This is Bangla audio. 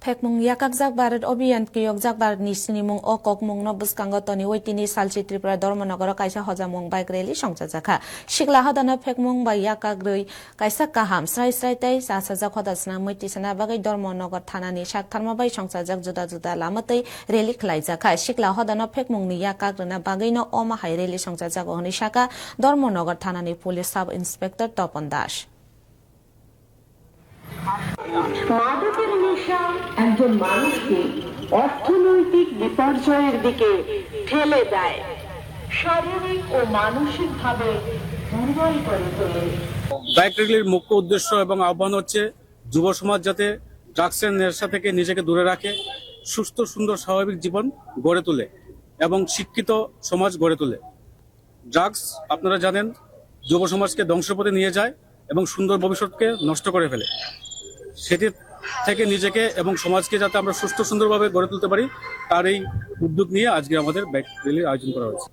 phekmung yakak jakbar obiyan kiyok jakbar ni sinimung o kokmung no buskango toni oitini salchi tripura dormonogoro kaisa hojamung bike rally songchajaka sikla hodana phekmung bai yakak rui kaisa kaham srai srai tai sasajak hodasna muitisana bagai dormonogo thanani saktharma bai songchajak juda juda lamatei rally khlaijaka sikla hodana phekmung ni yakak runa bagai no oma hai rally songchajago honi saka dormonogo thanani police sub inspector Topon Das মাদকের নেশা একজন মানুষকে অর্থনৈতিক বিপর্যয়ের দিকে ঠেলে দেয়, শারীরিক ও মানসিকভাবে দুর্বল করে তোলে। বাইক র্যালির মুখ্য উদ্দেশ্য এবং আহ্বান হচ্ছে যুব সমাজ যাতে ড্রাগসের নেশা থেকে নিজেকে দূরে রাখে, সুস্থ সুন্দর স্বাভাবিক জীবন গড়ে তোলে এবং শিক্ষিত সমাজ গড়ে তোলে। ড্রাগস আপনারা জানেন যুব সমাজকে ধ্বংসপথে নিয়ে যায় এবং সুন্দর ভবিষ্যৎকে নষ্ট করে ফেলে। সেটি থেকে নিজেকে এবং সমাজকে যাতে আমরা সুস্থ সুন্দরভাবে গড়ে তুলতে পারি তার এই উদ্যোগ নিয়ে আজকে আমাদের বাইক র্যালির আয়োজন করা হয়েছে।